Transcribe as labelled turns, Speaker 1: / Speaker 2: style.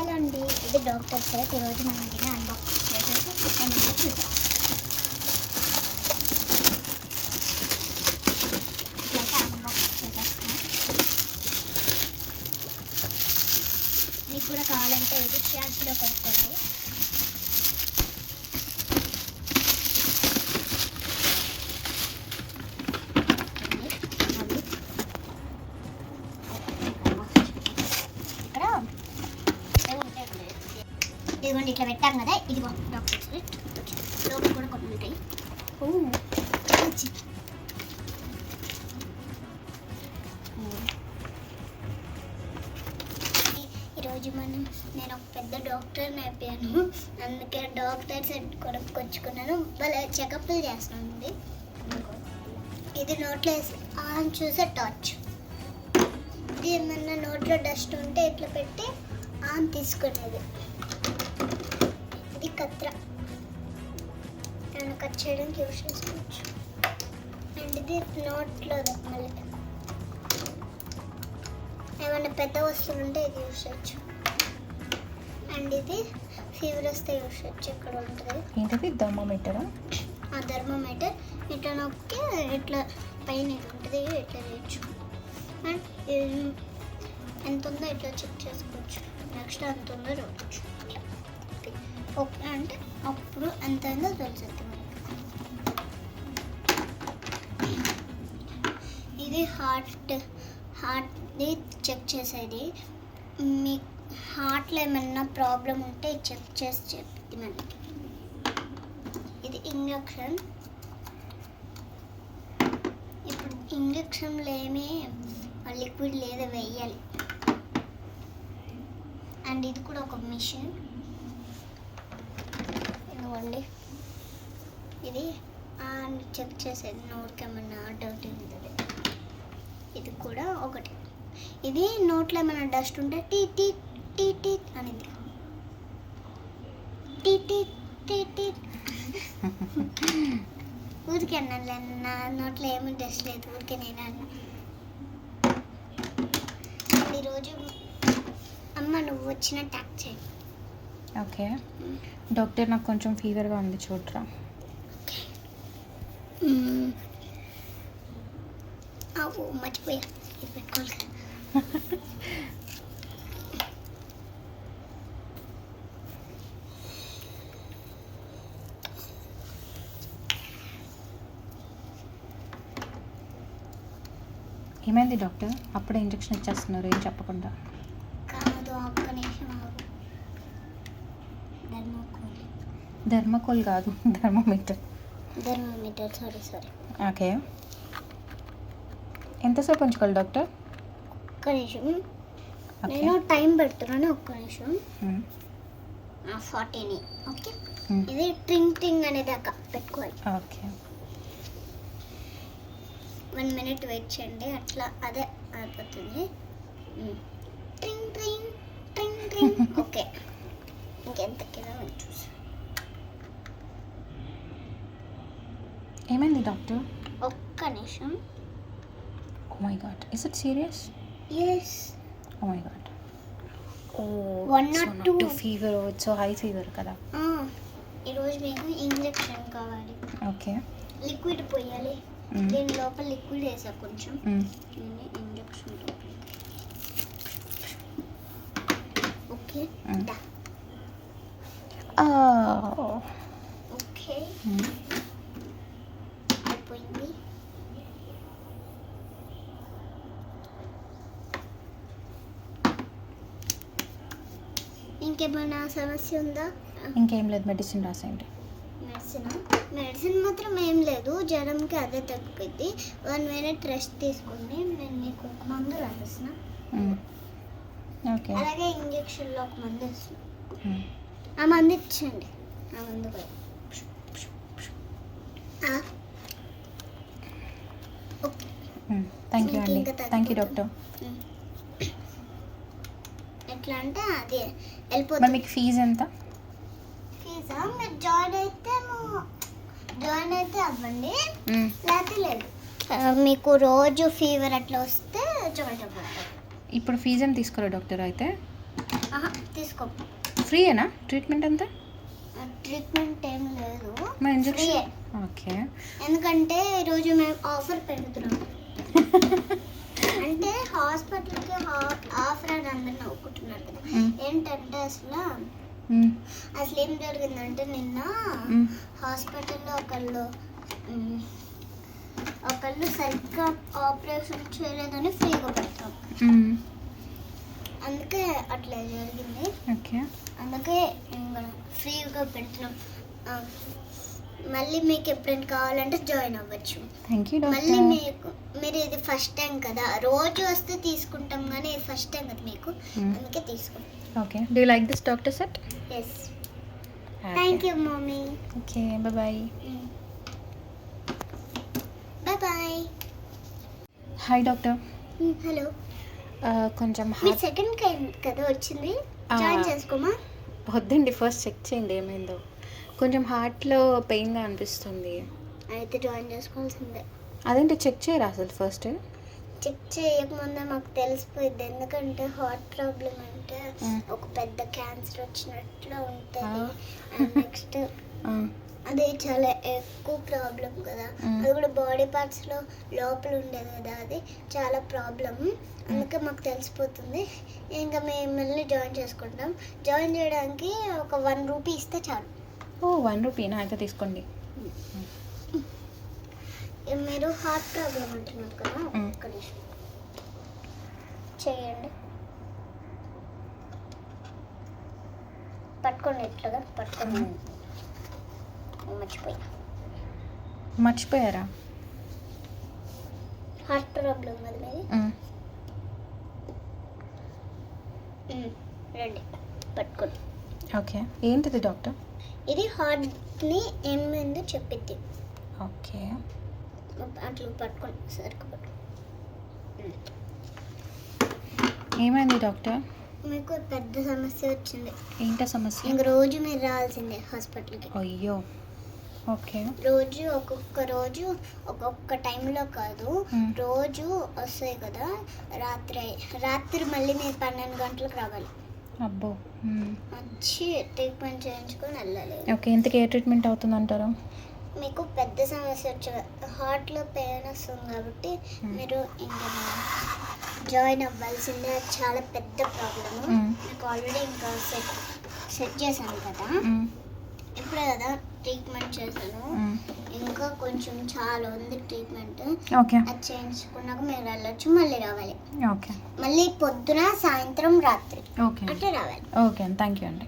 Speaker 1: Hello అండి, ఇది doctor set. ఈరోజు మనం దీన్ని అన్బాక్స్ చేసేసి ఏమైనా చూద్దాం. ఇట్లయితే అన్బాక్స్ చేసేస్తున్నాం. మీకు కూడా కావాలంటే ఇది షాప్స్లో కొనుక్కోండి. ఇదిగోండి ఇట్లా పెట్టాం కదా, ఇదిగో డాక్టర్ సెట్. లోపల కూడా కొన్ని ఉంటాయి. ఈరోజు నేను ఒక పెద్ద డాక్టర్ని అయిపోయాను, అందుకే డాక్టర్ సెట్ కొనుక్కొచ్చుకున్నాను. వాళ్ళ చెకప్లు చేస్తుంది. ఇది నోట్లో వేసి చూసే టార్చ్. ఇది ఏమన్నా నోట్లో డస్ట్ ఉంటే ఇట్లా పెట్టి తీసుకునేది. ఇది కత్ర, నేను కట్ చేయడానికి యూజ్ చేసుకోవచ్చు. అండ్ ఇది నోట్లో మళ్ళీ ఏమైనా పెద్ద వస్తువులు ఉంటే ఇది యూజ్ చేయొచ్చు. అండ్ ఇది ఫీవర్ వస్తే యూజ్ చేయొచ్చు. ఇక్కడ ఉంటుంది
Speaker 2: ఏంటది, థర్మోమీటరా?
Speaker 1: థర్మోమీటర్. ఇట్లా నొక్కి ఇట్లా పైన ఇది ఉంటుంది, ఇట్లా చేయొచ్చు. అండ్ ఎంత ఉందో ఇట్లా చెక్ చేసుకోవచ్చు. నెక్స్ట్ ఎంత ఉందో చూడవచ్చు. ఓకే అంటే అప్పుడు ఎంత అయిందో తెలుస్తుంది మనకి. ఇది హార్ట్ది చెక్ చేసేది. మీ హార్ట్లో ఏమన్నా ప్రాబ్లం ఉంటే చెక్ చేసి చెప్తుంది మనకి. ఇది ఇంజక్షన్. ఇప్పుడు ఇంజక్షన్లో ఏమీ లిక్విడ్ లేదా వేయాలి. అండ్ ఇది కూడా ఒక మిషన్. ఇదిగోండి, ఇది చెక్ చేసేది నోటికి ఏమన్నా డర్టీ ఉంటుంది. ఇది కూడా ఒకటి. ఇది నోట్లో ఏమైనా డస్ట్ ఉంటే టీ టీ టీ టీ అనేది. టీ టీ టీ టీ ఊరికే అన్నాను, నా నోట్లో ఏమీ డస్ట్ లేదు, ఊరికే నేను అన్నా. ఈరోజు అమ్మ నువ్వు వచ్చిన ట్యాక్ చేయి.
Speaker 2: ఓకే డాక్టర్, నాకు కొంచెం ఫీవర్గా ఉంది, చూడరా.
Speaker 1: మర్చిపోయా, ఇది పెట్టుకోవాలి.
Speaker 2: ఏమైంది డాక్టర్? అప్పుడే ఇంజెక్షన్ ఇచ్చేస్తున్నారు ఏం చెప్పకుండా.
Speaker 1: కాదు, ఒక్క నిమిషం.
Speaker 2: థర్మోకోల్ కాదు, థర్మోమీటర్.
Speaker 1: సారీ.
Speaker 2: ఓకే, ఎంతసేపు ఉంచుకోవాలి డాక్టర్?
Speaker 1: ఒక్క నిమిషం, నేను టైం పెడుతున్నాను. ఒక్క నిమిషం. 40. ఓకే, ఇది ట్రింగ్ ట్రింగ్ అనేదాకా పెట్టుకోవాలి.
Speaker 2: ఓకే,
Speaker 1: 1 minute వెయిట్ చేయండి, అట్లా అదే అయిపోతుంది. ట్రింగ్ ట్రింగ్ ట్రింగ్ ట్రింగ్. ఓకే, ఇంకెంత కింద చూసి.
Speaker 2: ఏమైంది డాక్టర్?
Speaker 1: ఒక్క నిమిషం.
Speaker 2: Oh my God, is it serious?
Speaker 1: Yes.
Speaker 2: Oh my God. Oh
Speaker 1: 102
Speaker 2: fever, so high fever కదా.
Speaker 1: ఈరోజు మీకు ఇంజెక్షన్ కావాలి.
Speaker 2: ఓకే,
Speaker 1: లిక్విడ్ పోయాలి. దీని లోపల లిక్విడ్ వేసా కొంచెం. Injection okay. ఓకే, అయిపోయింది. ఇంకేమైనా సమస్య ఉందా?
Speaker 2: ఇంకేం లేదు, మెడిసిన్ రాసేయండి.
Speaker 1: మెడిసిన్ మాత్రం ఏం లేదు, జ్వరంకి అదే తగ్గిపోయింది. 1 minute రెస్ట్ తీసుకోండి, నేను మీకు ఒక మందు రాసేసిన.
Speaker 2: ఓకే,
Speaker 1: అలాగే ఇంజక్షన్లో ఒక మందు ఇస్తున్నా. ఆ మందు ఇచ్చండి. ఆ మందు ఓకే.
Speaker 2: థ్యాంక్ యూ అండి. Thank you doctor.
Speaker 1: ఎట్లా అంటే అది
Speaker 2: మరి
Speaker 1: వెళ్ళిపోతుంది.
Speaker 2: మీకు ఫీజు ఎంత?
Speaker 1: ఫీజా? మీరు జాయిన్ అయితే అవ్వండి, లేకపోతే లేదు. మీకు రోజు ఫీవర్ అట్లా వస్తే జాయిన్ అవ్వండి.
Speaker 2: ఇప్పుడు ఫీజు ఏం తీసుకోరా డాక్టర్ అయితే?
Speaker 1: తీసుకో.
Speaker 2: ఫ్రీయేనా ట్రీట్మెంట్ అంతా?
Speaker 1: ట్రీట్మెంట్ ఏం లేదు,
Speaker 2: మరి ఇంజెక్షన్?
Speaker 1: ఫ్రీయే.
Speaker 2: ఓకే.
Speaker 1: ఎందుకంటే ఈరోజు మేము ఆఫర్ పెడుతున్నాం. అంటే హాస్పిటల్కి ఆఫర్ అని అందరు నవ్వుకుంటున్నారు కదా. ఏంటంటే అసలు ఏం జరిగిందంటే నిన్న హాస్పిటల్లో ఒకళ్ళు సరిగ్గా ఆపరేషన్ చేయలేదని ఫ్రీగా పెడతాం. అందుకే అట్లా జరిగింది.
Speaker 2: ఓకే.
Speaker 1: అందుకే ఇంకా ఫ్రీగా పెడుతున్నాం. మళ్ళీ మీకు ఎప్పుడైనా కావాలంటే జాయిన్ అవ్వచ్చు.
Speaker 2: థ్యాంక్ యూ
Speaker 1: మళ్ళీ
Speaker 2: డాక్టర్.
Speaker 1: మీరు ఇది ఫస్ట్ టైం కదా, రోజు వస్తే తీసుకుంటాం కానీ ఇది ఫస్ట్ టైం కదా మీకు, అందుకే తీసుకుంటాం.
Speaker 2: Okay. Do you like this doctor set?
Speaker 1: Yes. Thank you mummy.
Speaker 2: Okay, bye.
Speaker 1: Bye.
Speaker 2: Hi doctor.
Speaker 1: Hello.
Speaker 2: కొంచెం
Speaker 1: మీ సెకండ్ కదా వచ్చింది, జాయిన్ చేసుకోమా?
Speaker 2: వద్దండి, ఫస్ట్ చెక్ చేయండి ఏమైందో. కొంచెం హార్ట్లో పెయిన్గా అనిపిస్తుంది.
Speaker 1: అయితే జాయిన్ చేసుకోవాల్సిందే.
Speaker 2: అదేంటి చెక్ చేయరా అసలు ఫస్ట్?
Speaker 1: చెక్ చేయకముందే మాకు తెలిసిపోయింది, ఎందుకంటే హార్ట్ ప్రాబ్లం అంటే ఒక పెద్ద క్యాన్సర్ వచ్చినట్లు ఉంటుంది. అండ్ నెక్స్ట్ అది చాలా ఎక్కువ ప్రాబ్లం కదా, అది కూడా బాడీ పార్ట్స్లో లోపల ఉండేది కదా, అది చాలా ప్రాబ్లం. అందుకే మాకు తెలిసిపోతుంది. ఇంకా మేము మళ్ళీ జాయిన్ చేసుకుంటాం. జాయిన్ చేయడానికి ఒక 1 రూపీ ఇస్తే చాలు.
Speaker 2: ఓ, 1 రూపీనా? అయితే తీసుకోండి.
Speaker 1: మీరు హార్ట్ ప్రాబ్లం అంటున్నారు కదా, ఒక్క నిమిషం చేయండి. పట్టుకోండి, ఎట్లుగా పట్టుకోండి.
Speaker 2: మర్చిపోయారా?
Speaker 1: హార్ట్ ప్రాబ్లం కదా మీది. రండి, పట్టుకోండి.
Speaker 2: ఓకే. ఏంటిది డాక్టర్?
Speaker 1: ఇది హార్ట్ని ఏమైందో చెప్పిద్ది.
Speaker 2: ఓకే.
Speaker 1: అట్లా పట్టుకోండి, సరిగ్గా పట్టుకోండి.
Speaker 2: ఏమైంది డాక్టర్?
Speaker 1: మీకు పెద్ద సమస్య వచ్చింది.
Speaker 2: ఏంటో సమస్య?
Speaker 1: ఇంక రోజు మీరు రావాల్సిందే హాస్పిటల్కి.
Speaker 2: అయ్యో. ఓకే.
Speaker 1: రోజు ఒక్కొక్క టైంలో కాదు, రోజు వస్తాయి కదా. రాత్రి మళ్ళీ మీరు 12 గంటలకు రావాలి.
Speaker 2: అబ్బో.
Speaker 1: వచ్చి ట్రీట్మెంట్ చేయించుకొని వెళ్ళాలి.
Speaker 2: ఓకే. ఇంతకీ ఏ ట్రీట్మెంట్ అవుతుందంటారు?
Speaker 1: మీకు పెద్ద సమస్య హార్ట్లో పెయిన్ వస్తుంది కాబట్టి మీరు ఇంకా జాయిన్ అవ్వాల్సిందే. చాలా పెద్ద ప్రాబ్లము. మీకు ఆల్రెడీ ఇంకా సెట్ చేశాను కదా, ఇప్పుడే కదా ట్రీట్మెంట్ చేశాను. ఇంకా కొంచెం చాలా ఉంది ట్రీట్మెంట్.
Speaker 2: ఓకే.
Speaker 1: అది చేయించుకున్నాక మీరు వెళ్ళొచ్చు, మళ్ళీ రావాలి.
Speaker 2: ఓకే.
Speaker 1: మళ్ళీ పొద్దున, సాయంత్రం, రాత్రి
Speaker 2: ఓకే
Speaker 1: అట్లా రావాలి.
Speaker 2: ఓకే. థ్యాంక్ యూ అండి.